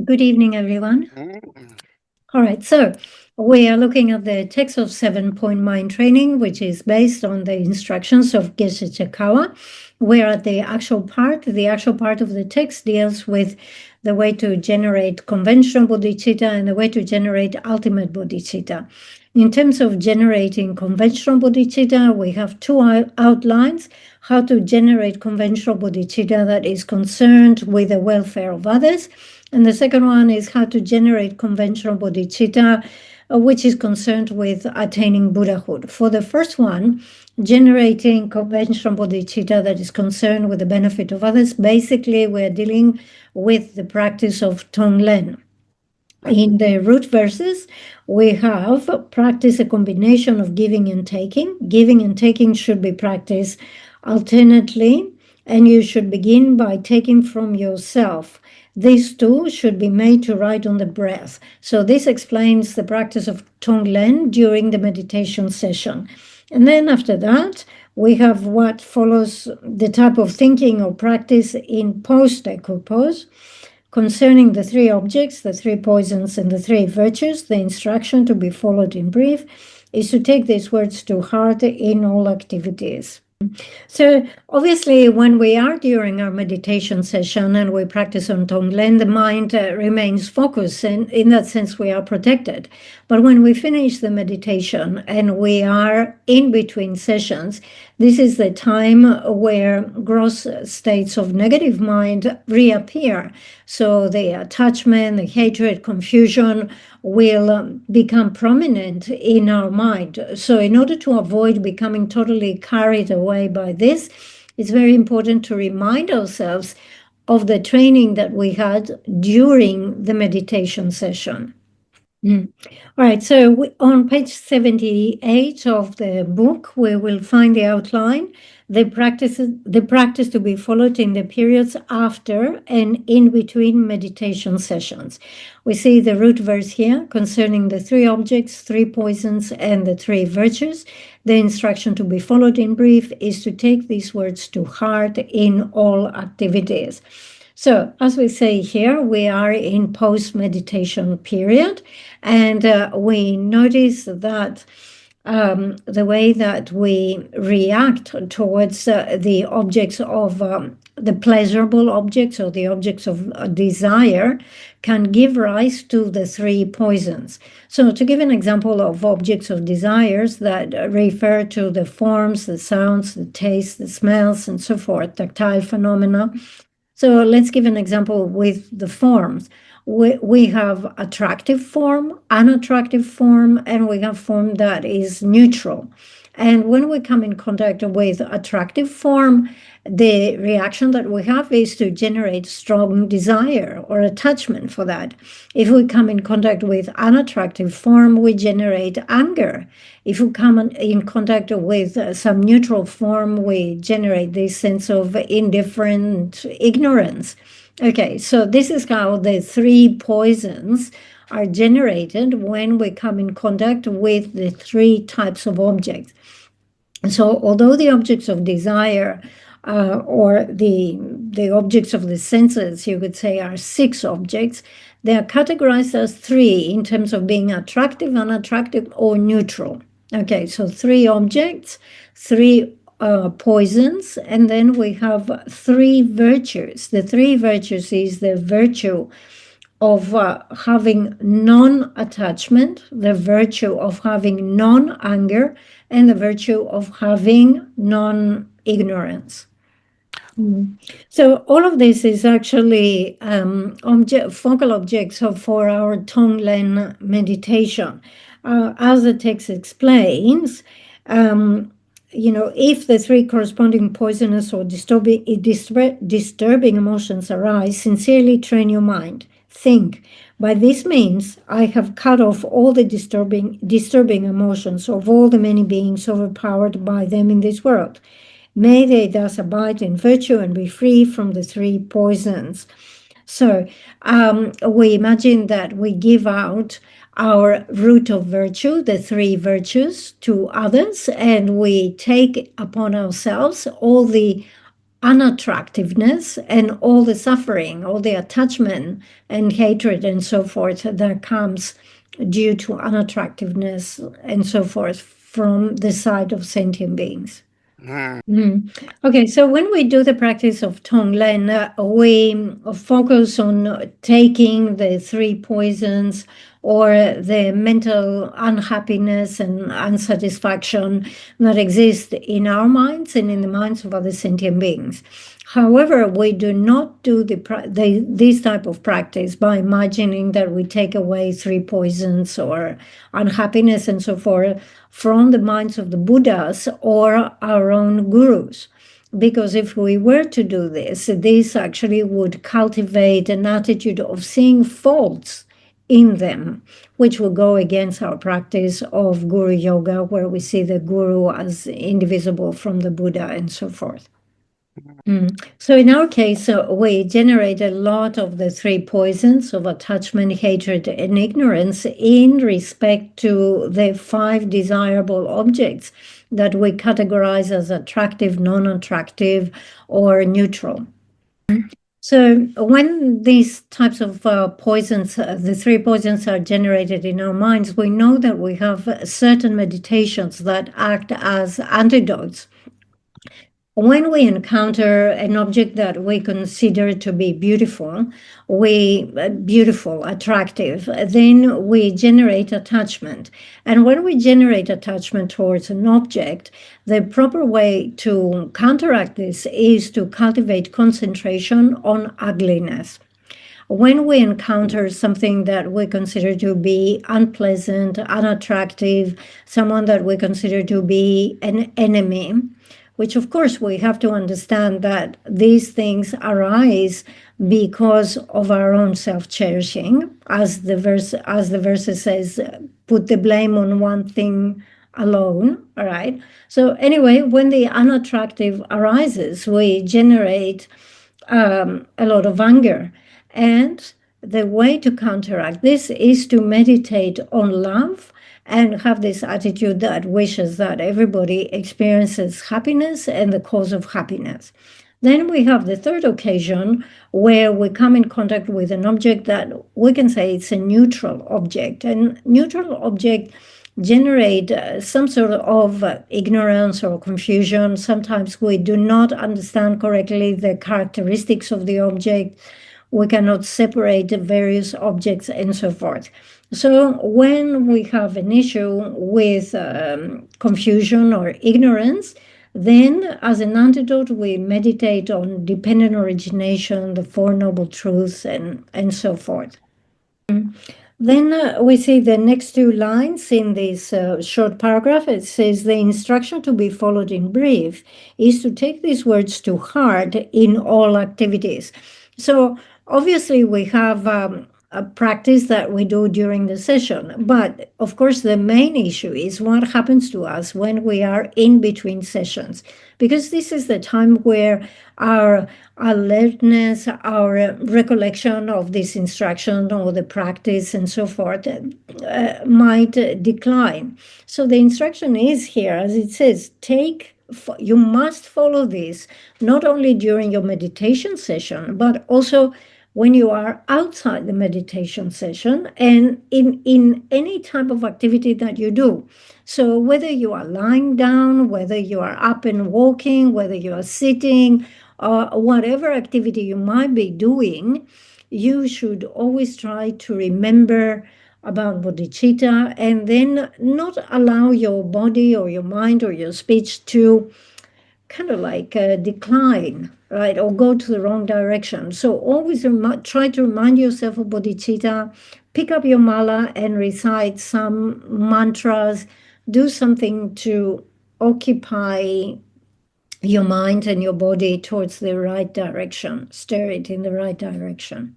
Good evening, everyone. All right, so we are looking at the text of 7-point mind training, which is based on the instructions of Geshe. We're at the actual part. The actual part of the text deals with the way to generate conventional bodhicitta and the way to generate ultimate bodhicitta. In terms of generating conventional bodhicitta, we have two outlines: how to generate conventional bodhicitta that is concerned with the welfare of others. And the second one is how to generate conventional bodhicitta, which is concerned with attaining Buddhahood. For the first one, generating conventional bodhicitta that is concerned with the benefit of others, basically we're dealing with the practice of Tonglen. In the root verses, we have practice a combination of giving and taking. Giving and taking should be practiced alternately, and you should begin by taking from yourself. These two should be made to ride on the breath. So this explains the practice of Tonglen during the meditation session. And then after that, we have what follows the type of thinking or practice in post-echo pose. Concerning the three objects, the three poisons and the three virtues, the instruction to be followed in brief is to take these words to heart in all activities. So obviously, when we are during our meditation session and we practice on Tonglen, the mind remains focused, and in that sense, we are protected. But when we finish the meditation and we are in between sessions, this is the time where gross states of negative mind reappear. So the attachment, the hatred, confusion will become prominent in our mind. So in order to avoid becoming totally carried away by this, it's very important to remind ourselves of the training that we had during the meditation session. All right, so on page 78 of the book, we will find the outline, the practice to be followed in the periods after and in between meditation sessions. We see the root verse here concerning the three objects, three poisons, and the three virtues. The instruction to be followed in brief is to take these words to heart in all activities. So, as we say here, we are in post-meditation period, and we notice that the way that we react towards the objects of the pleasurable objects or the objects of desire can give rise to the three poisons. So to give an example of objects of desires that refer to the forms, the sounds, the tastes, the smells, and so forth, tactile phenomena. So let's give an example with the forms. We have attractive form, unattractive form, and we have form that is neutral. And when we come in contact with attractive form, the reaction that we have is to generate strong desire or attachment for that. If we come in contact with unattractive form, we generate anger. If we come in contact with some neutral form, we generate this sense of indifferent ignorance. Okay, so this is how the three poisons are generated when we come in contact with the three types of objects. So although the objects of desire or the objects of the senses, you could say, are 6 objects, they are categorized as 3 in terms of being attractive, unattractive, or neutral. Okay, so 3 objects, 3 poisons, and then we have 3 virtues. The 3 virtues is the virtue of having non-attachment, the virtue of having non-anger, and the virtue of having non-ignorance. So all of this is actually focal objects for our Tonglen meditation. As the text explains, if the 3 corresponding poisonous or disturbing emotions arise, sincerely train your mind. Think, by this means, I have cut off all the disturbing emotions of all the many beings overpowered by them in this world. May they thus abide in virtue and be free from the 3 poisons. So we imagine that we give out our root of virtue, the 3 virtues, to others, and we take upon ourselves all the unattractiveness and all the suffering, all the attachment and hatred and so forth that comes due to unattractiveness and so forth from the side of sentient beings. Okay, so when we do the practice of Tonglen, we focus on taking the three poisons or the mental unhappiness and unsatisfaction that exist in our minds and in the minds of other sentient beings. However, we do not do this type of practice by imagining that we take away three poisons or unhappiness and so forth from the minds of the Buddhas or our own gurus. Because if we were to do this actually would cultivate an attitude of seeing faults in them, which will go against our practice of Guru Yoga, where we see the Guru as indivisible from the Buddha and so forth. So in our case, we generate a lot of the three poisons of attachment, hatred, and ignorance in respect to the five desirable objects that we categorize as attractive, non-attractive, or neutral. So when these types of poisons, the three poisons are generated in our minds, we know that we have certain meditations that act as antidotes. When we encounter an object that we consider to be beautiful, attractive, then we generate attachment. And when we generate attachment towards an object, the proper way to counteract this is to cultivate concentration on ugliness. When we encounter something that we consider to be unpleasant, unattractive, someone that we consider to be an enemy, which of course we have to understand that these things arise because of our own self-cherishing, as the verse says, put the blame on one thing alone. All right. So anyway, when the unattractive arises, we generate a lot of anger. And the way to counteract this is to meditate on love and have this attitude that wishes that everybody experiences happiness and the cause of happiness. Then we have the third occasion where we come in contact with an object that we can say it's a neutral object. And neutral object generate some sort of ignorance or confusion. Sometimes we do not understand correctly the characteristics of the object. We cannot separate the various objects and so forth. So when we have an issue with confusion or ignorance, then as an antidote, we meditate on dependent origination, the Four Noble Truths, and so forth. Then we see the next two lines in this short paragraph. It says, the instruction to be followed in brief is to take these words to heart in all activities. So obviously we have a practice that we do during the session, but of course the main issue is what happens to us when we are in between sessions, because this is the time where our alertness, our recollection of this instruction or the practice and so forth might decline. So the instruction is here, as it says, you must follow this not only during your meditation session, but also when you are outside the meditation session and in any type of activity that you do. So whether you are lying down, whether you are up and walking, whether you are sitting, whatever activity you might be doing, you should always try to remember about bodhicitta and then not allow your body or your mind or your speech to kind of like decline, right, or go to the wrong direction. So always try to remind yourself of bodhicitta, pick up your mala and recite some mantras, do something to occupy your mind and your body towards the right direction, steer it in the right direction.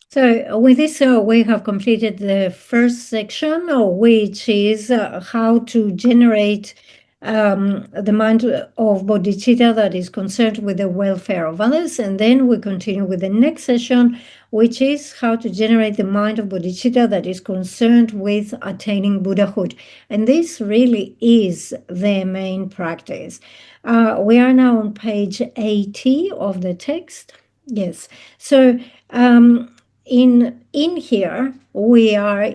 So with this, we have completed the first section, which is how to generate the mind of bodhicitta that is concerned with the welfare of others. And then we continue with the next session, which is how to generate the mind of bodhicitta that is concerned with attaining Buddhahood. And this really is the main practice. We are now on page 80 of the text. Yes. So in here we are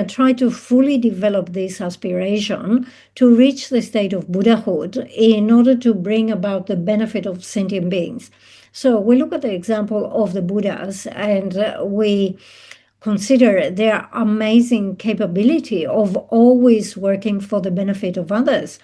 trying to fully develop this aspiration to reach the state of Buddhahood in order to bring about the benefit of sentient beings. So we look at the example of the Buddhas, and we consider their amazing capability of always working for the benefit of others.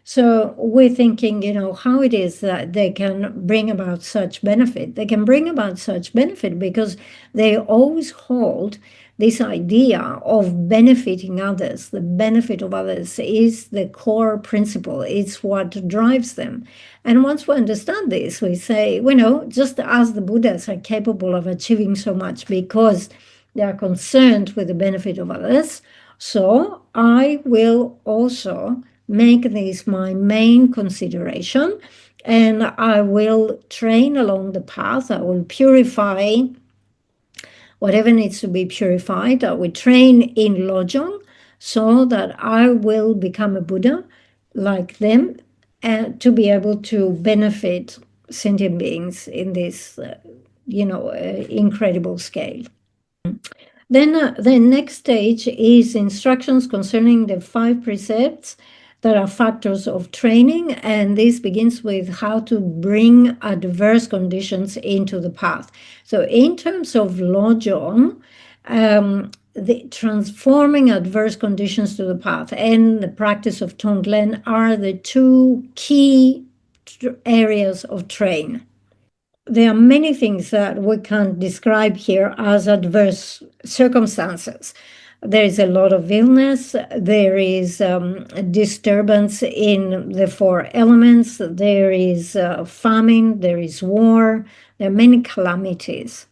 So we're thinking, how it is that they can bring about such benefit. They can bring about such benefit because they always hold this idea of benefiting others. The benefit of others is the core principle. It's what drives them. And once we understand this, we say, just as the Buddhas are capable of achieving so much because they are concerned with the benefit of others, so I will also make this my main consideration, and I will train along the path. I will purify whatever needs to be purified. I will train in Lojong so that I will become a Buddha like them, and to be able to benefit sentient beings in this, incredible scale. Then the next stage is instructions concerning the 5 precepts that are factors of training, and this begins with how to bring adverse conditions into the path. So in terms of Lojong, the transforming adverse conditions to the path and the practice of Tonglen are the 2 key areas of train. There are many things that we can describe here as adverse circumstances. There is a lot of illness. There is a disturbance in the 4 elements. There is famine. There is war. There are many calamities.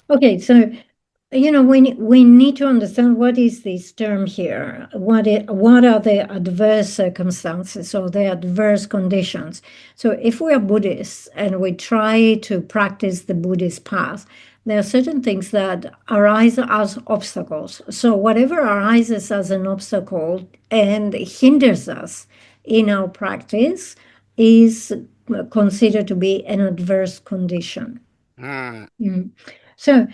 Okay, so we need to understand what is this term here. What are the adverse circumstances or the adverse conditions? So if we are Buddhists and we try to practice the Buddhist path, there are certain things that arise as obstacles. So whatever arises as an obstacle and hinders us in our practice is considered to be an adverse condition. So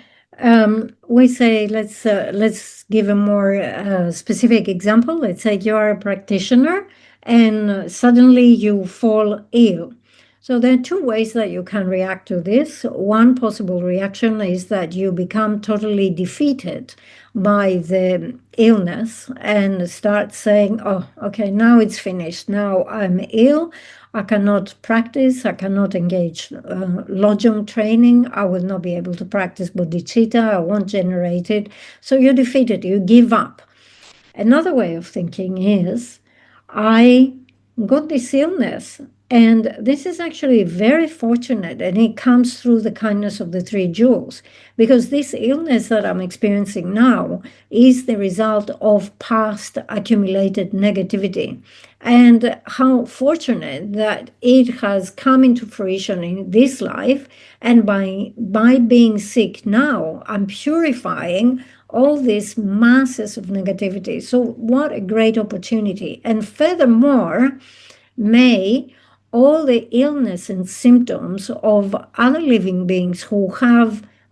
we say, let's give a more specific example. Let's say you're a practitioner and suddenly you fall ill. So there are 2 ways that you can react to this. One possible reaction is that you become totally defeated by the illness and start saying, oh, okay, now it's finished. Now I'm ill. I cannot practice. I cannot engage Lojong training. I will not be able to practice bodhicitta. I won't generate it. So you're defeated. You give up. Another way of thinking is, I got this illness, and this is actually very fortunate, and it comes through the kindness of the 3 jewels, because this illness that I'm experiencing now is the result of past accumulated negativity. And how fortunate that it has come into fruition in this life, and by being sick now, I'm purifying all these masses of negativity. So what a great opportunity. And furthermore, may all the illness and symptoms of other living beings who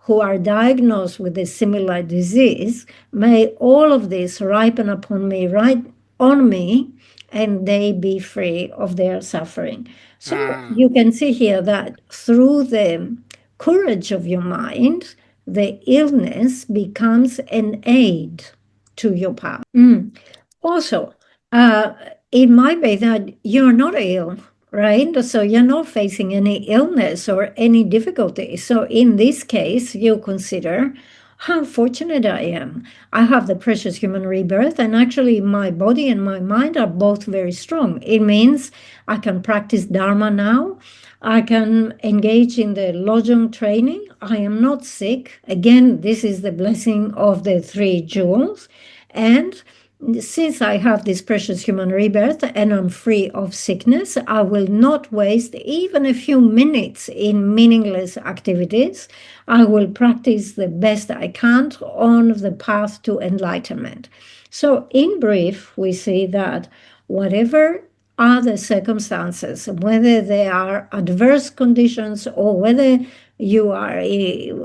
are diagnosed with a similar disease, may all of this ripen upon me, right on me, and they be free of their suffering. So you can see here that through the courage of your mind, the illness becomes an aid to your path. Also, it might be that you're not ill, right? So you're not facing any illness or any difficulty. So in this case, you consider how fortunate I am. I have the precious human rebirth, and actually my body and my mind are both very strong. It means I can practice Dharma now. I can engage in the Lojong training. I am not sick. Again, this is the blessing of the 3 jewels. And since I have this precious human rebirth and I'm free of sickness, I will not waste even a few minutes in meaningless activities. I will practice the best I can on the path to enlightenment. So, in brief, we see that whatever are the circumstances, whether they are adverse conditions or whether you are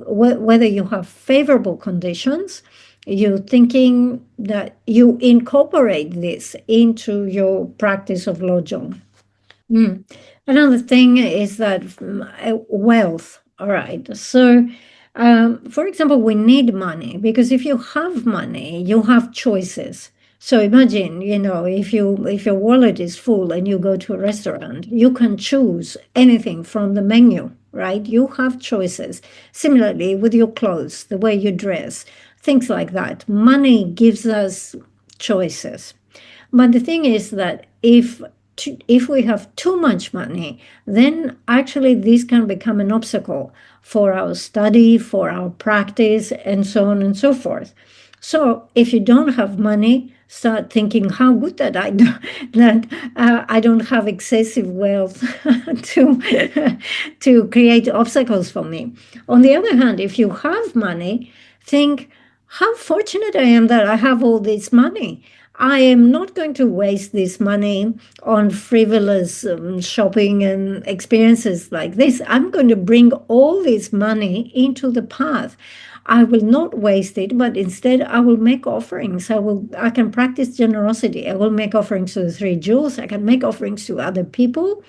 whether you have favorable conditions, you're thinking that you incorporate this into your practice of Lojong. Another thing is that wealth. All right. So, for example, we need money because if you have money, you have choices. So imagine, if your wallet is full and you go to a restaurant, you can choose anything from the menu, right? You have choices. Similarly, with your clothes, the way you dress, things like that. Money gives us choices. But the thing is that if we have too much money, then actually this can become an obstacle for our study, for our practice, and so on and so forth. So if you don't have money, start thinking how good that I don't have excessive wealth to create obstacles for me. On the other hand, if you have money, think how fortunate I am that I have all this money. I am not going to waste this money on frivolous shopping and experiences like this. I'm going to bring all this money into the path. I will not waste it, but instead I will make offerings. I can practice generosity. I will make offerings to the three jewels. I can make offerings to other people.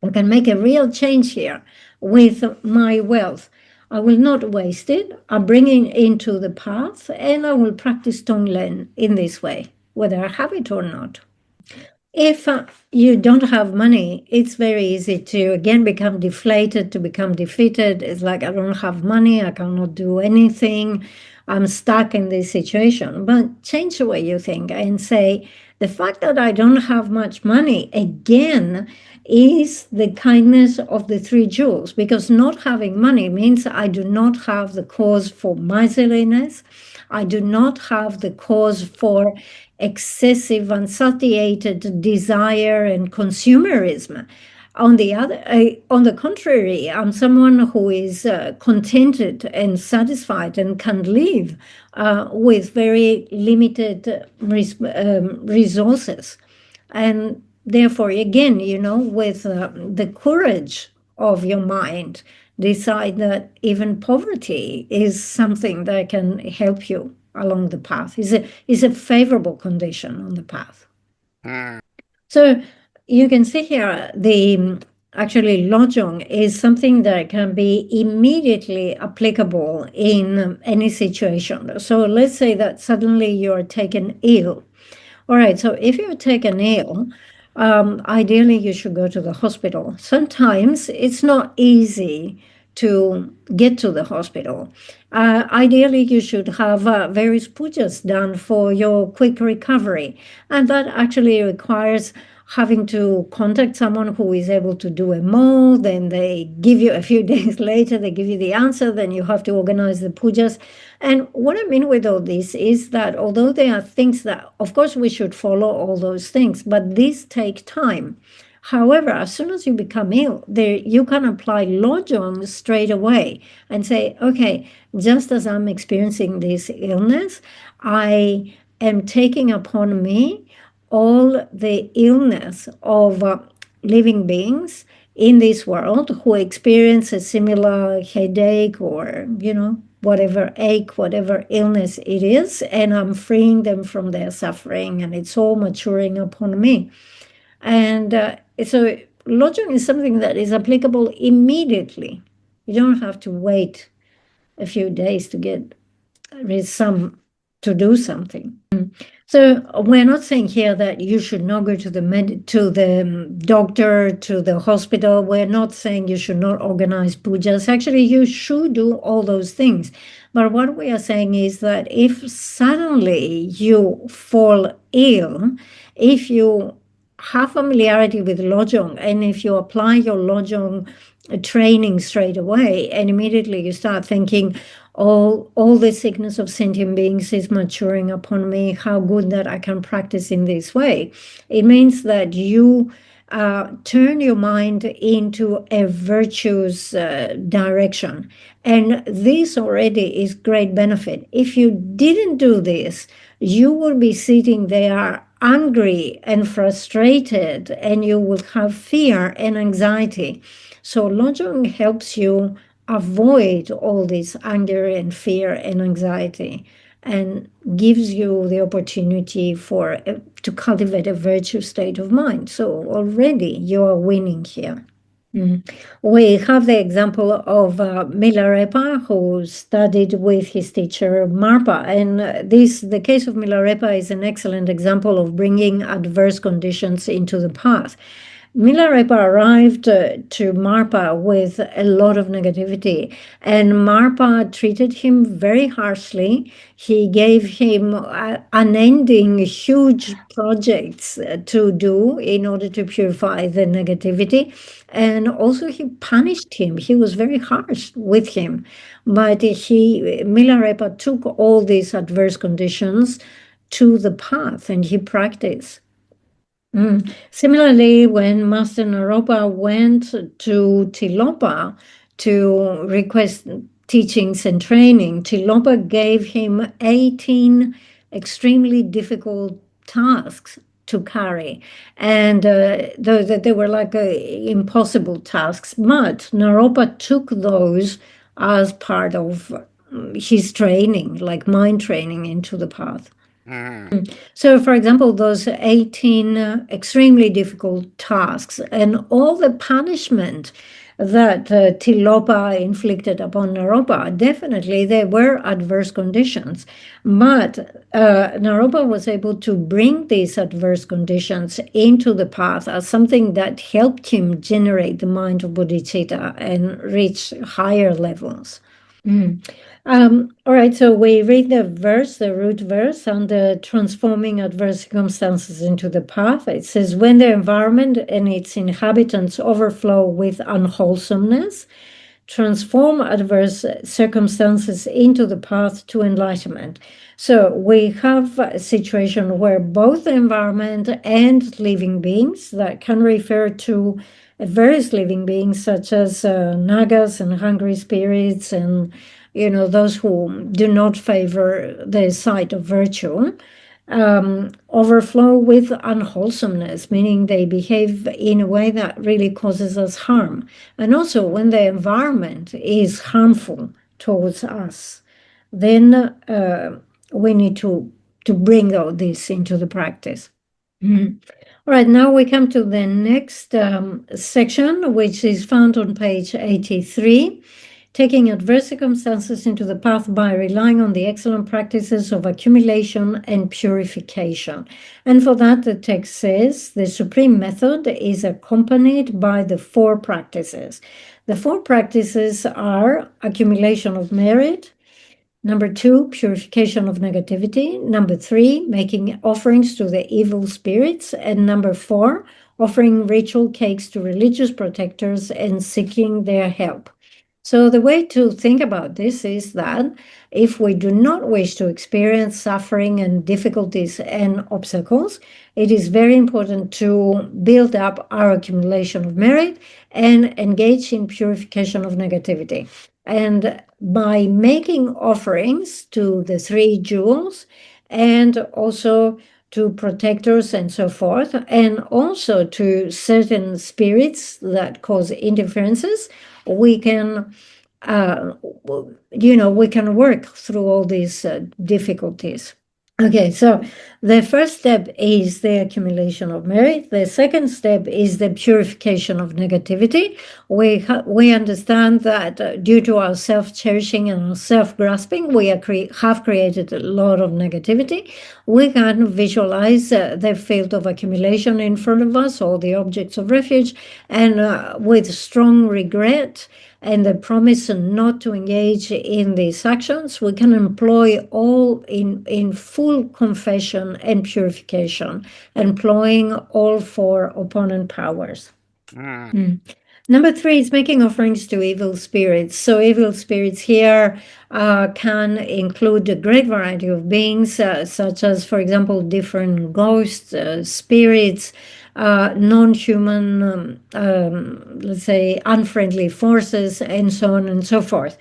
I can make a real change here with my wealth. I will not waste it. I'm bringing it into the path, and I will practice Tonglen in this way, whether I have it or not. If you don't have money, it's very easy to again become deflated, to become defeated. It's like, I don't have money, I cannot do anything, I'm stuck in this situation. But change the way you think and say, the fact that I don't have much money, again, is the kindness of the three jewels, because not having money means I do not have the cause for miserliness. I do not have the cause for excessive, unsatiated desire and consumerism. On the contrary, I'm someone who is contented and satisfied and can live with very limited resources. And therefore, again, with the courage of your mind, decide that even poverty is something that can help you along the path, is a favorable condition on the path. So you can see here actually Lojong is something that can be immediately applicable in any situation. So let's say that suddenly you're taken ill. All right, so if you're taken ill, ideally you should go to the hospital. Sometimes it's not easy to get to the hospital. Ideally, you should have various pujas done for your quick recovery. And that actually requires having to contact someone who is able to do a more. Then they give you a few days later, they give you the answer. Then you have to organize the pujas. And what I mean with all this is that although there are things that, of course, we should follow all those things, but these take time. However, as soon as you become ill, you can apply Lojong straight away and say, okay, just as I'm experiencing this illness, I am taking upon me all the illness of living beings in this world who experience a similar headache or, whatever ache, whatever illness it is, and I'm freeing them from their suffering, and it's all maturing upon me. And so Lojong is something that is applicable immediately. You don't have to wait a few days to get to do something. So we're not saying here that you should not go to the doctor, to the hospital. We're not saying you should not organize pujas. Actually, you should do all those things. But what we are saying is that if suddenly you fall ill, if you have familiarity with Lojong, and if you apply your Lojong training straight away, and immediately you start thinking, all the sickness of sentient beings is maturing upon me. How good that I can practice in this way. It means that you turn your mind into a virtuous direction. And this already is great benefit. If you didn't do this, you will be sitting there angry and frustrated, and you will have fear and anxiety. So Lojong helps you avoid all this anger and fear and anxiety, and gives you the opportunity for to cultivate a virtuous state of mind. So already you are winning here. We have the example of Milarepa, who studied with his teacher Marpa, and the case of Milarepa is an excellent example of bringing adverse conditions into the path. Milarepa arrived to Marpa with a lot of negativity, and Marpa treated him very harshly. He gave him unending, huge projects to do in order to purify the negativity. And also, he punished him. He was very harsh with him. But Milarepa took all these adverse conditions to the path, and he practiced. Similarly, when Master Naropa went to Tilopa to request teachings and training, Tilopa gave him 18 extremely difficult tasks to carry. And they were like impossible tasks. But Naropa took those as part of his training, like mind training into the path. So, for example, those 18 extremely difficult tasks and all the punishment that Tilopa inflicted upon Naropa, definitely they were adverse conditions. But Naropa was able to bring these adverse conditions into the path as something that helped him generate the mind of bodhicitta and reach higher levels. All right, so we read the verse, the root verse, on the transforming adverse circumstances into the path. It says, when the environment and its inhabitants overflow with unwholesomeness, transform adverse circumstances into the path to enlightenment. So we have a situation where both the environment and living beings, that can refer to various living beings such as nagas and hungry spirits, and those who do not favor the side of virtue, overflow with unwholesomeness, meaning they behave in a way that really causes us harm. And also, when the environment is harmful towards us, then we need to bring all this into the practice. All right, now we come to the next section, which is found on page 83. Taking adverse circumstances into the path by relying on the excellent practices of accumulation and purification. And for that, the text says, the supreme method is accompanied by the 4 practices. The 4 practices are accumulation of merit, number 2, purification of negativity, number 3, making offerings to the evil spirits, and number 4, offering ritual cakes to religious protectors and seeking their help. So the way to think about this is that if we do not wish to experience suffering and difficulties and obstacles, it is very important to build up our accumulation of merit and engage in purification of negativity. And by making offerings to the 3 jewels, and also to protectors and so forth, and also to certain spirits that cause interferences, we can we can work through all these difficulties. Okay, so the first step is the accumulation of merit. The second step is the purification of negativity. We understand that due to our self-cherishing and our self-grasping, we have created a lot of negativity. We can visualize the field of accumulation in front of us, all the objects of refuge, and with strong regret and the promise not to engage in these actions, we can employ all in full confession and purification, employing all 4 opponent powers. Number three is making offerings to evil spirits. So evil spirits here can include a great variety of beings, such as, for example, different ghosts, spirits, non-human, let's say, unfriendly forces, and so on and so forth.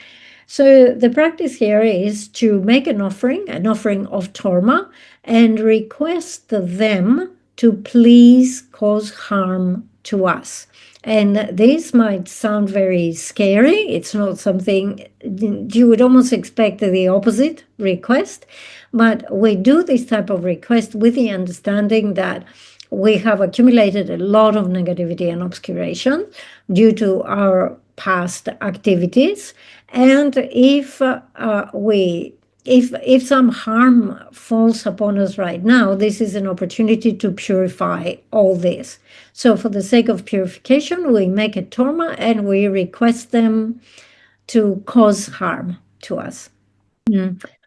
So the practice here is to make an offering of torma, and request them to please cause harm to us. And this might sound very scary. It's not something you would almost expect the opposite request, but we do this type of request with the understanding that we have accumulated a lot of negativity and obscuration due to our past activities. And if some harm falls upon us right now, this is an opportunity to purify all this. So for the sake of purification, we make a torma and we request them to cause harm to us.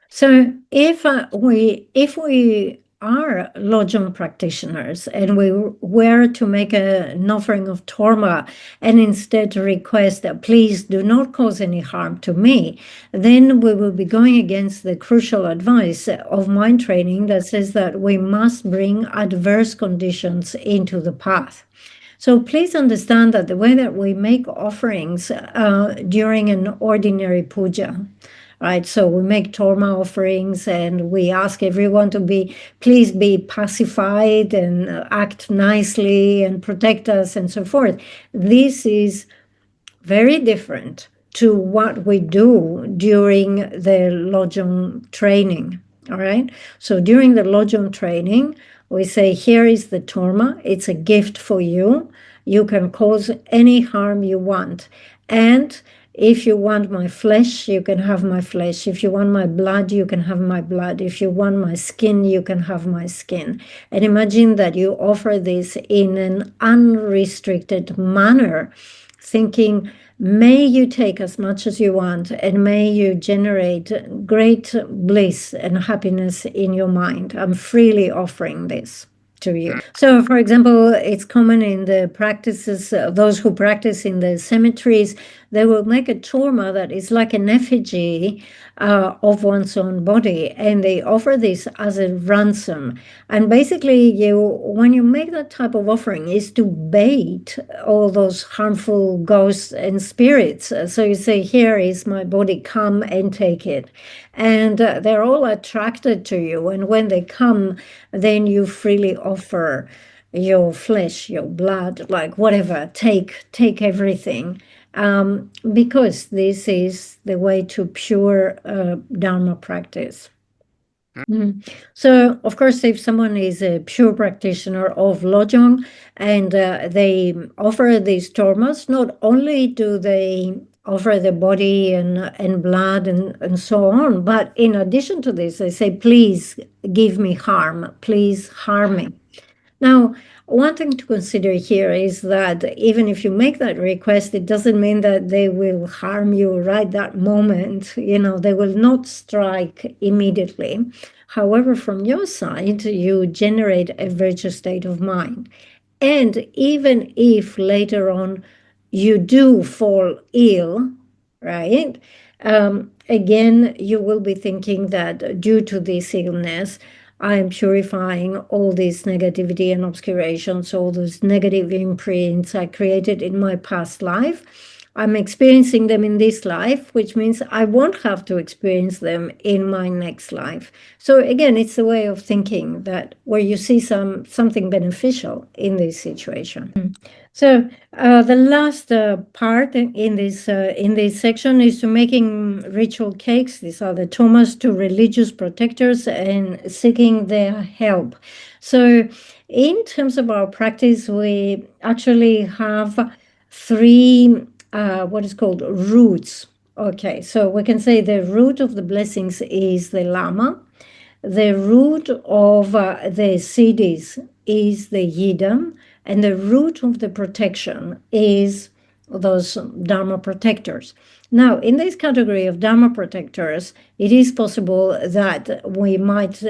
So if we are Lojong practitioners and we were to make an offering of torma and instead request that please do not cause any harm to me, then we will be going against the crucial advice of mind training that says that we must bring adverse conditions into the path. So please understand that the way that we make offerings during an ordinary puja, right? So we make torma offerings and we ask everyone to please be pacified and act nicely and protect us and so forth. This is very different to what we do during the Lojong training. All right. So during the Lojong training, we say, here is the torma. It's a gift for you. You can cause any harm you want. And if you want my flesh, you can have my flesh. If you want my blood, you can have my blood. If you want my skin, you can have my skin. And imagine that you offer this in an unrestricted manner, thinking, may you take as much as you want, and may you generate great bliss and happiness in your mind. I'm freely offering this to you. So, for example, it's common in the practices, those who practice in the cemeteries, they will make a torma that is like an effigy of one's own body, and they offer this as a ransom. And basically, when you make that type of offering, is to bait all those harmful ghosts and spirits. So you say, here is my body, come and take it. And they're all attracted to you. And when they come, then you freely offer your flesh, your blood, like whatever, take everything. Because this is the way to pure Dharma practice. So, of course, if someone is a pure practitioner of Lojong and they offer these tormas, not only do they offer the body and blood and so on, but in addition to this, they say, please give me harm, please harm me. Now, one thing to consider here is that even if you make that request, it doesn't mean that they will harm you right that moment. They will not strike immediately. However, from your side, you generate a virtuous state of mind. And even if later on you do fall ill, right? Again, you will be thinking that due to this illness, I am purifying all this negativity and obscurations, all those negative imprints I created in my past life. I'm experiencing them in this life, which means I won't have to experience them in my next life. So again, it's a way of thinking that where you see something beneficial in this situation. So the last part in this section is to making ritual cakes. These are the tomas to religious protectors and seeking their help. So in terms of our practice, we actually have three what is called roots. Okay, so we can say the root of the blessings is the Lama. The root of the siddhis is the Yidam. And the root of the protection is those Dharma protectors. Now, in this category of Dharma protectors, it is possible that we might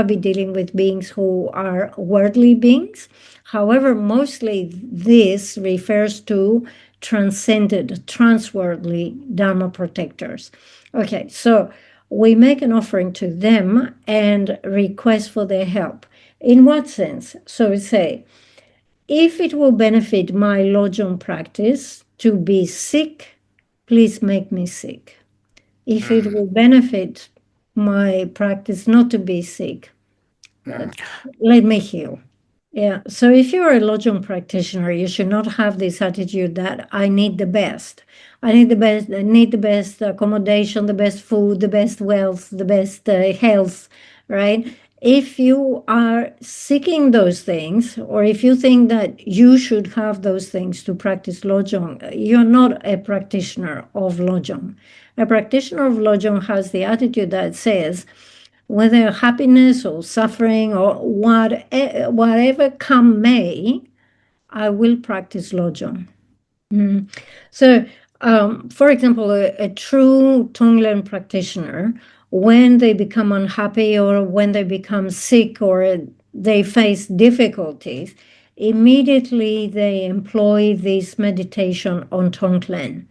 be dealing with beings who are worldly beings. However, mostly this refers to transcended, transworldly Dharma protectors. Okay, so we make an offering to them and request for their help. In what sense? So we say, if it will benefit my Lojong practice to be sick, please make me sick. If it will benefit my practice not to be sick, let me heal. Yeah. So if you're a Lojong practitioner, you should not have this attitude that I need the best. I need the best. I need the best accommodation, the best food, the best wealth, the best health, right? If you are seeking those things, or if you think that you should have those things to practice Lojong, you're not a practitioner of Lojong. A practitioner of Lojong has the attitude that says, whether happiness or suffering or whatever come may, I will practice Lojong. So, for example, a true Tonglen practitioner, when they become unhappy or when they become sick or they face difficulties, immediately they employ this meditation on Tonglen.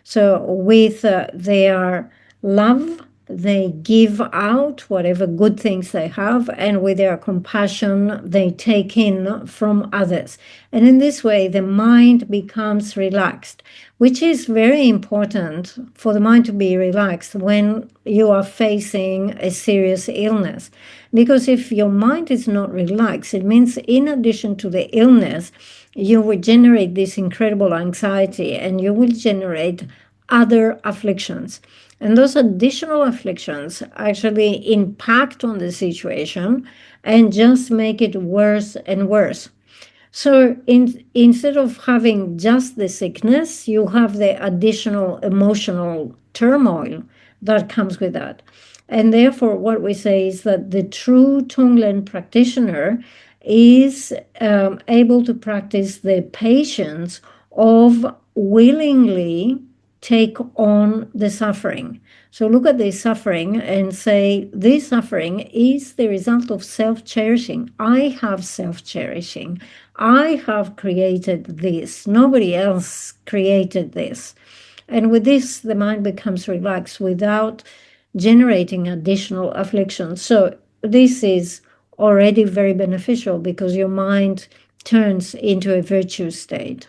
So with their love, they give out whatever good things they have, and with their compassion, they take in from others. And in this way, the mind becomes relaxed, which is very important for the mind to be relaxed when you are facing a serious illness. Because if your mind is not relaxed, it means in addition to the illness, you will generate this incredible anxiety and you will generate other afflictions. And those additional afflictions actually impact on the situation and just make it worse and worse. So instead of having just the sickness, you have the additional emotional turmoil that comes with that. And therefore, what we say is that the true Tonglen practitioner is able to practice the patience of willingly take on the suffering. So look at the suffering and say, this suffering is the result of self-cherishing. I have self-cherishing. I have created this. Nobody else created this. And with this, the mind becomes relaxed without generating additional affliction. So this is already very beneficial because your mind turns into a virtue state.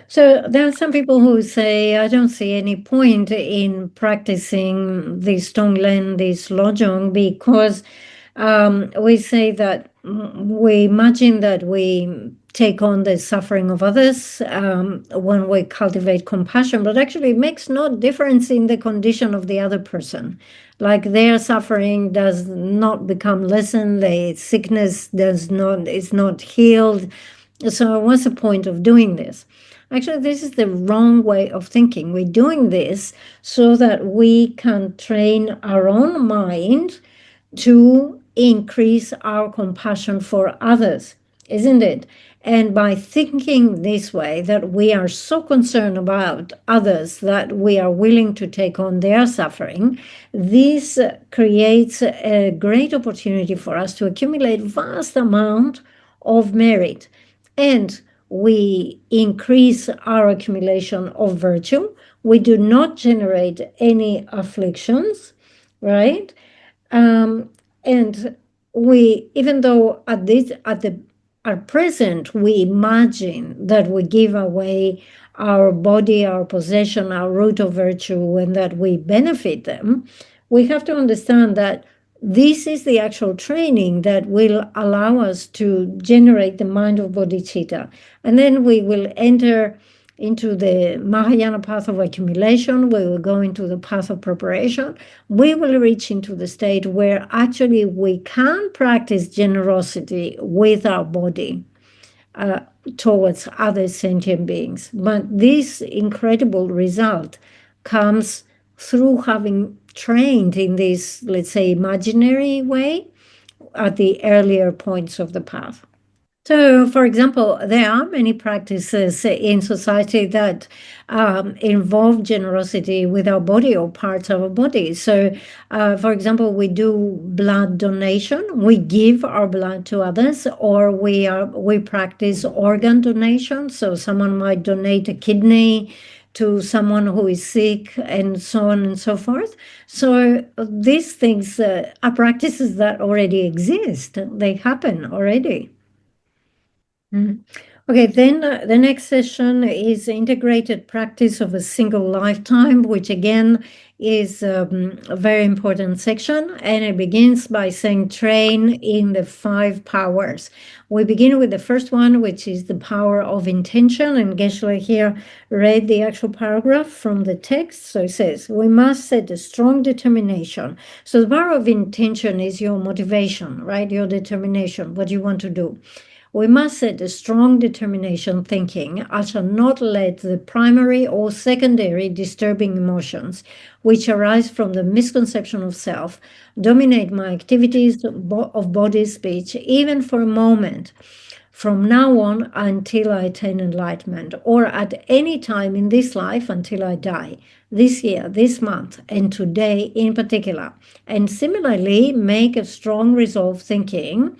So there are some people who say, I don't see any point in practicing this Tonglen, this Lojong, because we say that we imagine that we take on the suffering of others when we cultivate compassion, but actually it makes no difference in the condition of the other person. Like their suffering does not become lessened, the sickness is not healed. So what's the point of doing this? Actually, this is the wrong way of thinking. We're doing this so that we can train our own mind to increase our compassion for others, isn't it? And by thinking this way, that we are so concerned about others that we are willing to take on their suffering, this creates a great opportunity for us to accumulate vast amount of merit. And we increase our accumulation of virtue. We do not generate any afflictions, right? And we, even though at present, we imagine that we give away our body, our possession, our root of virtue, and that we benefit them, we have to understand that this is the actual training that will allow us to generate the mind of bodhicitta. And then we will enter into the Mahayana path of accumulation, we will go into the path of preparation, we will reach into the state where actually we can practice generosity with our body towards other sentient beings. But this incredible result comes through having trained in this, let's say, imaginary way at the earlier points of the path. So, for example, there are many practices in society that involve generosity with our body or parts of our body. So, for example, we do blood donation. We give our blood to others, or we practice organ donation. So, someone might donate a kidney to someone who is sick, and so on and so forth. So, these things are practices that already exist. They happen already. Mhm. Okay, then the next session is integrated practice of a single lifetime, which again is a very important section. And it begins by saying train in the 5 powers. We begin with the first one, which is the power of intention. And Geshe here read the actual paragraph from the text. So it says, we must set a strong determination. So the power of intention is your motivation, right? Your determination, what you want to do. We must set a strong determination thinking, I shall not let the primary or secondary disturbing emotions, which arise from the misconception of self, dominate my activities of body, speech, even for a moment, from now on until I attain enlightenment, or at any time in this life until I die, this year, this month, and today in particular. And similarly, make a strong resolve thinking,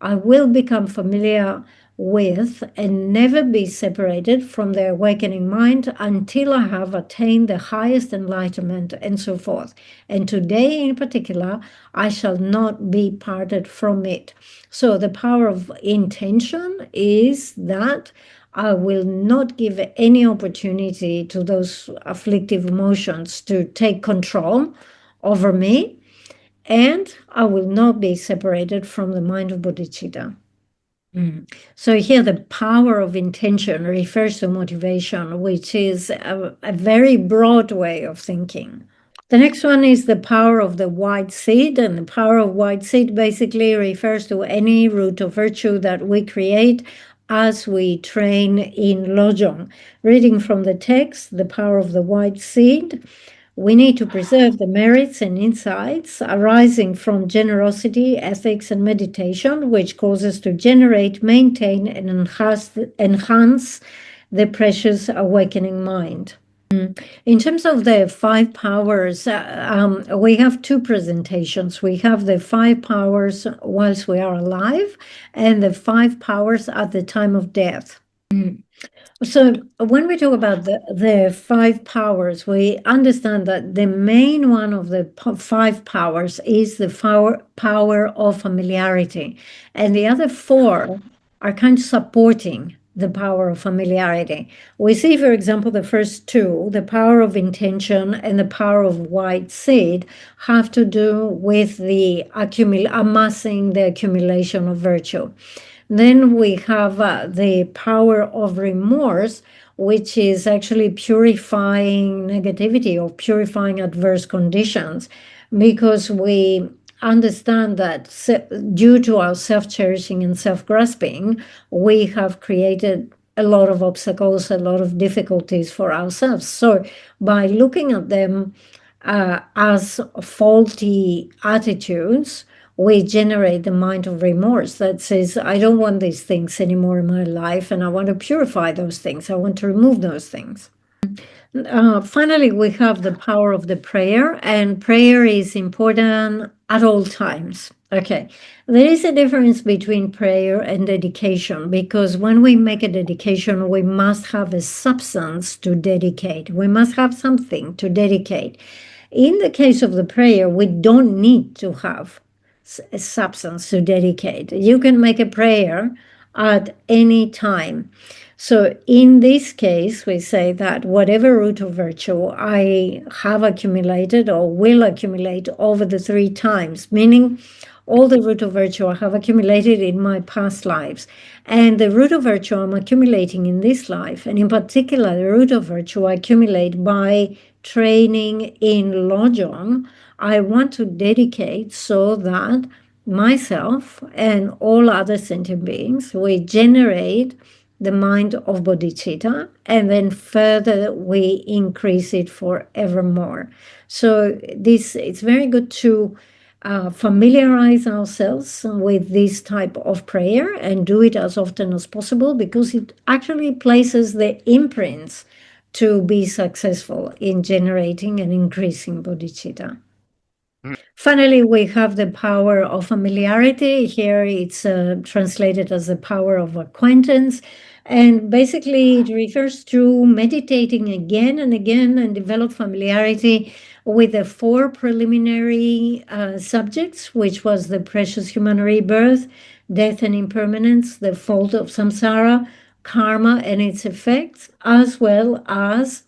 I will become familiar with and never be separated from the awakening mind until I have attained the highest enlightenment, and so forth. And today in particular, I shall not be parted from it. So the power of intention is that I will not give any opportunity to those afflictive emotions to take control over me, and I will not be separated from the mind of bodhicitta. So here the power of intention refers to motivation, which is a very broad way of thinking. The next one is the power of the white seed, and the power of white seed basically refers to any root of virtue that we create as we train in Lojong. Reading from the text, the power of the white seed, we need to preserve the merits and insights arising from generosity, ethics, and meditation, which cause us to generate, maintain, and enhance the precious awakening mind. In terms of the 5 powers, we have 2 presentations. We have the 5 powers whilst we are alive, and the 5 powers at the time of death. So when we talk about the 5 powers, we understand that the main one of the 5 powers is the power of familiarity, and the other 4 are kind of supporting the power of familiarity. We see, for example, the first 2, the power of intention and the power of white seed, have to do with the amassing the accumulation of virtue. Then we have the power of remorse, which is actually purifying negativity or purifying adverse conditions, because we understand that due to our self-cherishing and self-grasping, we have created a lot of obstacles, a lot of difficulties for ourselves. So by looking at them as faulty attitudes, we generate the mind of remorse that says, I don't want these things anymore in my life, and I want to purify those things. I want to remove those things. Finally, we have the power of the prayer, and prayer is important at all times. Okay, there is a difference between prayer and dedication, because when we make a dedication, we must have a substance to dedicate. We must have something to dedicate. In the case of the prayer, we don't need to have a substance to dedicate. You can make a prayer at any time. So in this case, we say that whatever root of virtue I have accumulated or will accumulate over the 3 times, meaning all the root of virtue I have accumulated in my past lives, and the root of virtue I'm accumulating in this life, and in particular, the root of virtue I accumulate by training in Lojong, I want to dedicate so that myself and all other sentient beings, we generate the mind of bodhicitta, and then further we increase it forevermore. So it's very good to familiarize ourselves with this type of prayer and do it as often as possible, because it actually places the imprints to be successful in generating and increasing bodhicitta. Finally, we have the power of familiarity. Here it's translated as the power of acquaintance. And basically, it refers to meditating again and again and develop familiarity with the four preliminary subjects, which was the precious human rebirth, death and impermanence, the fault of samsara, karma and its effects, as well as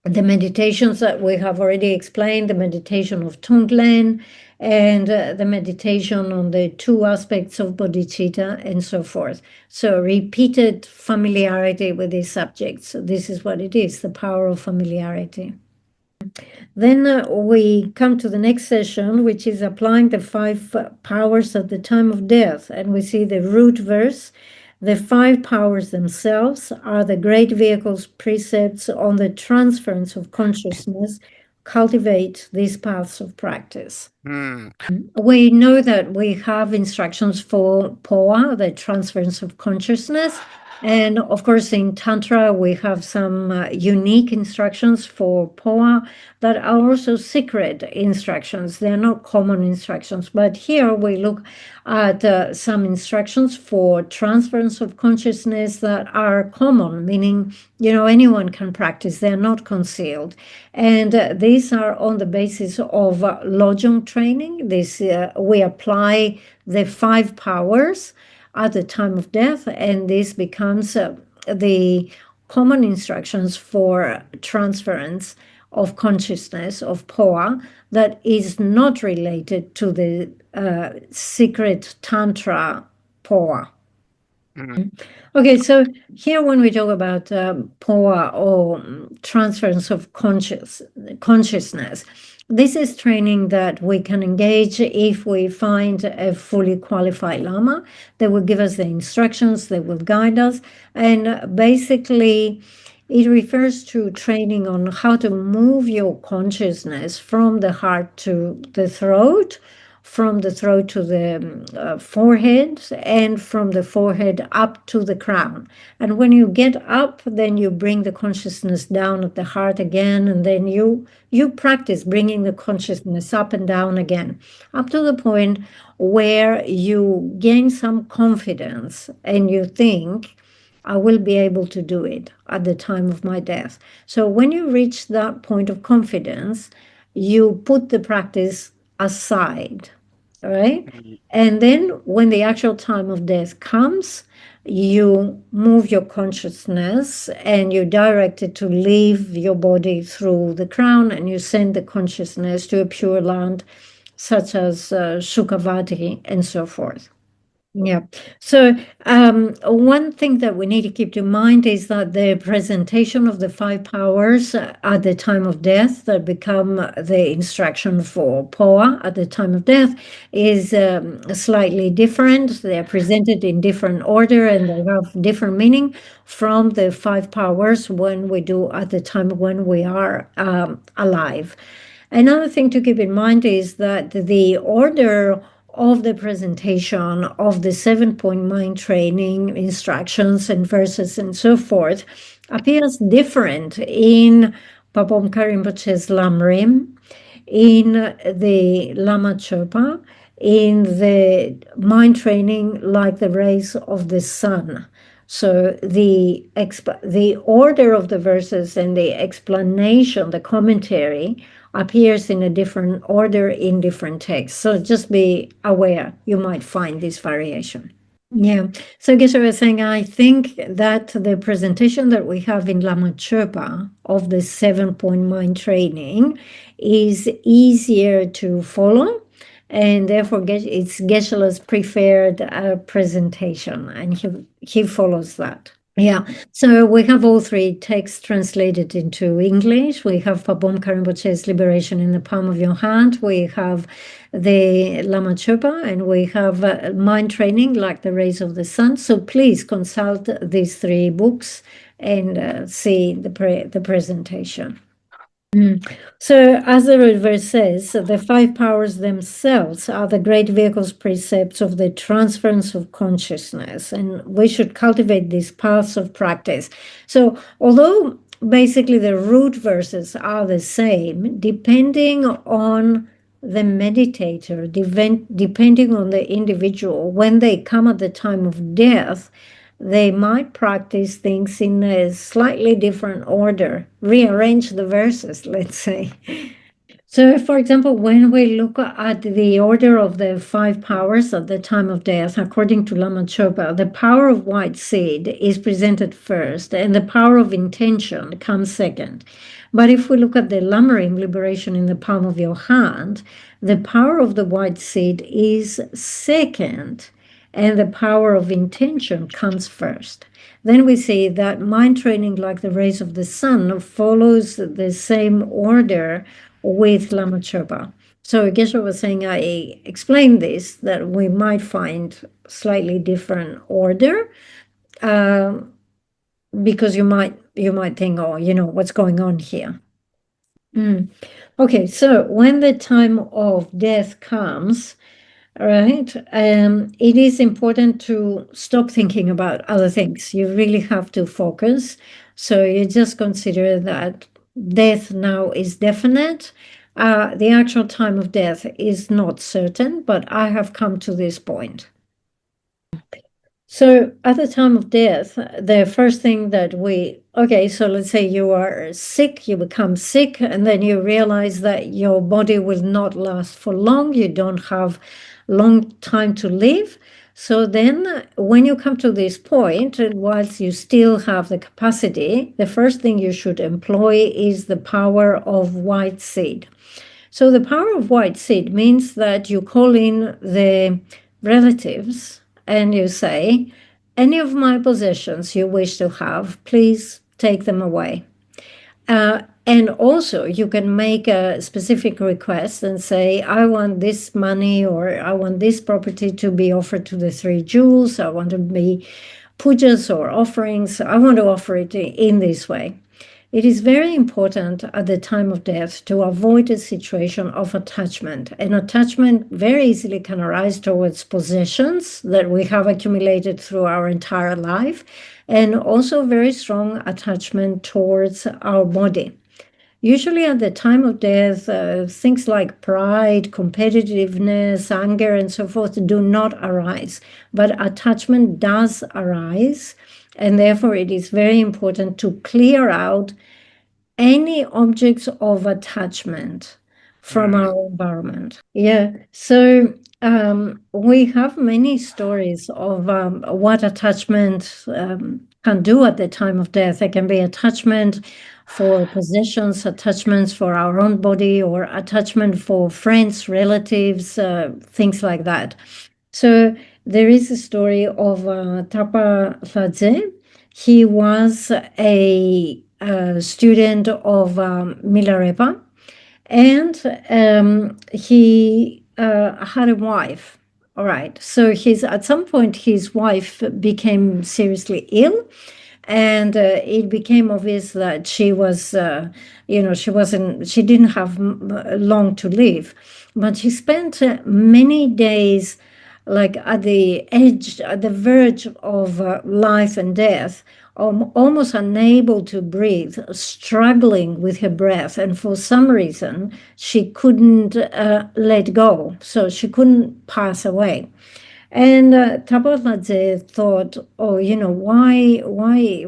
the meditations that we have already explained, the meditation of Thupten and the meditation on the two aspects of bodhicitta and so forth. So repeated familiarity with these subjects. This is what it is, the power of familiarity. Then we come to the next session, which is applying the five powers at the time of death. And we see the root verse. The five powers themselves are the great vehicles precepts on the transference of consciousness. Cultivate these paths of practice. We know that we have instructions for POA, the transference of consciousness. And of course, in Tantra, we have some unique instructions for POA that are also secret instructions. They're not common instructions. But here we look at some instructions for transference of consciousness that are common, meaning, anyone can practice. They're not concealed. And these are on the basis of Lojong training. We apply the five powers at the time of death, and this becomes the common instructions for transference of consciousness of POA that is not related to the secret Tantra POA. Okay, so here when we talk about POA or transference of consciousness, this is training that we can engage if we find a fully qualified Lama. They will give us the instructions, they will guide us, and basically it refers to training on how to move your consciousness from the heart to the throat, from the throat to the forehead, and from the forehead up to the crown. And when you get up, then you bring the consciousness down at the heart again, and then you practice bringing the consciousness up and down again, up to the point where you gain some confidence and you think, I will be able to do it at the time of my death. So when you reach that point of confidence, you put the practice aside, all right? And then when the actual time of death comes, you move your consciousness and you direct it to leave your body through the crown, and you send the consciousness to a pure land such as Sukhavati and so forth. Yeah. So one thing that we need to keep in mind is that the presentation of the five powers at the time of death that become the instruction for POA at the time of death is slightly different. They are presented in different order and they have different meaning from the five powers when we do at the time when we are alive. Another thing to keep in mind is that the order of the presentation of the 7-point mind training instructions and verses and so forth appears different in Pabomka Rinpoche's Lamrim, in the Lama Chöpa, in the mind training like the rays of the sun. So the order of the verses and the explanation, the commentary, appears in a different order in different texts. So just be aware, you might find this variation. Yeah. So Geshe was saying, I think that the presentation that we have in Lama Chöpa of the 7-point mind training is easier to follow, and therefore it's Geshe-la's preferred presentation, and he follows that. Yeah, so we have all three texts translated into English. We have Pabomka Rinpoche's Liberation in the Palm of Your Hand. We have the Lama Chöpa, and we have Mind Training like the Rays of the Sun. So please consult these three books and see the presentation. Mm. So, as the reverse says, the five powers themselves are the great vehicles precepts of the transference of consciousness, and we should cultivate these paths of practice. So, although basically the root verses are the same, depending on the meditator, depending on the individual, when they come at the time of death, they might practice things in a slightly different order, rearrange the verses, let's say. So, for example, when we look at the order of the five powers at the time of death, according to Lama Chopa, the power of white seed is presented first, and the power of intention comes second. But if we look at the Lamarim, liberation in the palm of your hand, the power of the white seed is second, and the power of intention comes first. Then we see that mind training, like the rays of the sun, follows the same order with Lama Chopa. So Geshe was saying, I explained this, that we might find slightly different order, because you might think, oh, what's going on here. Okay, so when the time of death comes, right, it is important to stop thinking about other things. You really have to focus. So you just consider that death now is definite. The actual time of death is not certain, but I have come to this point. So at the time of death, the first thing that so let's say you are sick, you become sick, and then you realize that your body will not last for long. You don't have long time to live. So then when you come to this point, and whilst you still have the capacity, the first thing you should employ is the power of white seed. So the power of white seed means that you call in the relatives and you say, any of my possessions you wish to have, please take them away. And also, you can make a specific request and say, I want this money or I want this property to be offered to the three jewels. I want to be pujas or offerings. I want to offer it in this way. It is very important at the time of death to avoid a situation of attachment. And attachment very easily can arise towards possessions that we have accumulated through our entire life, and also very strong attachment towards our body. Usually, at the time of death, things like pride, competitiveness, anger, and so forth do not arise, but attachment does arise. And therefore, it is very important to clear out any objects of attachment from our environment. Yeah. So we have many stories of what attachment can do at the time of death. It can be attachment for possessions, attachments for our own body, or attachment for friends, relatives, things like that. So there is a story of Tapa Ladze. He was a student of Milarepa, and he had a wife. All right. So at some point his wife became seriously ill, and it became obvious that she was, she didn't have long to live, but she spent many days like at the edge, at the verge of life and death, almost unable to breathe, struggling with her breath. And for some reason, she couldn't let go. So she couldn't pass away. And Tabaladze thought, oh,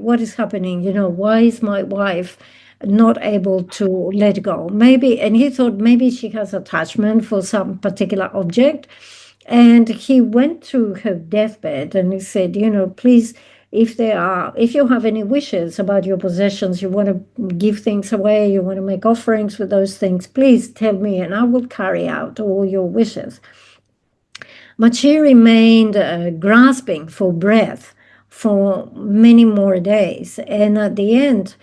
what is happening? Why is my wife not able to let go? Maybe, and he thought maybe she has attachment for some particular object. And he went to her deathbed and he said, please, if you have any wishes about your possessions, you want to give things away, you want to make offerings with those things, please tell me and I will carry out all your wishes. But she remained grasping for breath for many more days. And at the end,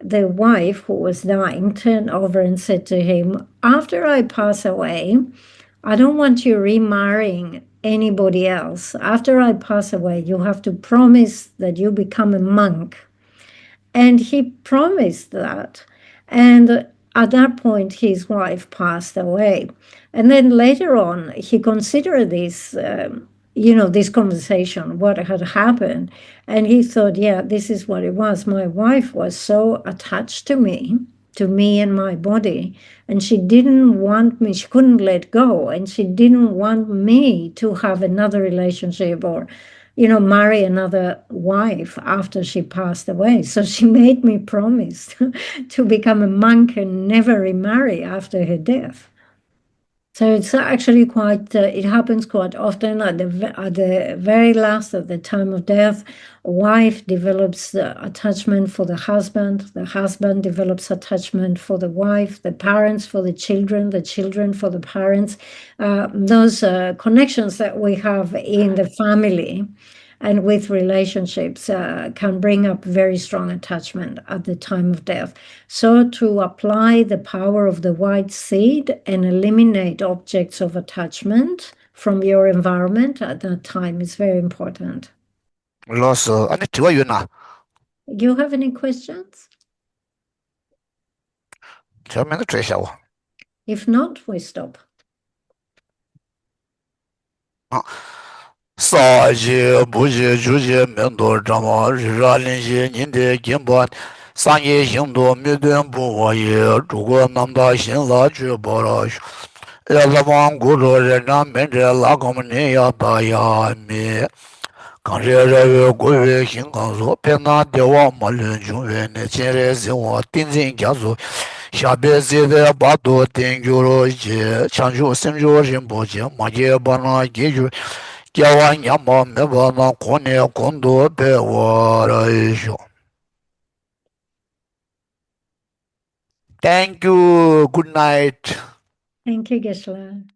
the wife who was dying turned over and said to him, after I pass away, I don't want you remarrying anybody else. After I pass away, you have to promise that you become a monk. And he promised that. And at that point, his wife passed away. And then later on, he considered this, this conversation, what had happened. And he thought, yeah, this is what it was. My wife was so attached to me and my body, and she didn't want me, she couldn't let go, and she didn't want me to have another relationship or marry another wife after she passed away. So she made me promise to become a monk and never remarry after her death. So it's actually quite, it happens quite often at the very last, at the time of death. A wife develops the attachment for the husband develops attachment for the wife, the parents for the children for the parents. Those connections that we have in the family and with relationships can bring up very strong attachment at the time of death. So to apply the power of the white seed and eliminate objects of attachment from your environment at that time is very important. 아니 지와유나. You have any questions? 처음에는 죄샤워. If not, we stop. 사지 부지 주지 면도 자마 리랄린시 닌데 김반 상예 힘도 미든 부와예 주거 남다 신라 주보라 엘라방 구로레나 멘제 라고문이 야다야 미 강제레 고외 신강소 페나 대와 말른 중외네 제레세와 띵진 갸소 샤베제베 바도 땡교로제 찬조 semjo 림보제 마제 바나 게주 갸와냐마 메바나 코네 콘도 베와라이쇼. Thank you. Good night. Thank you, Geshe.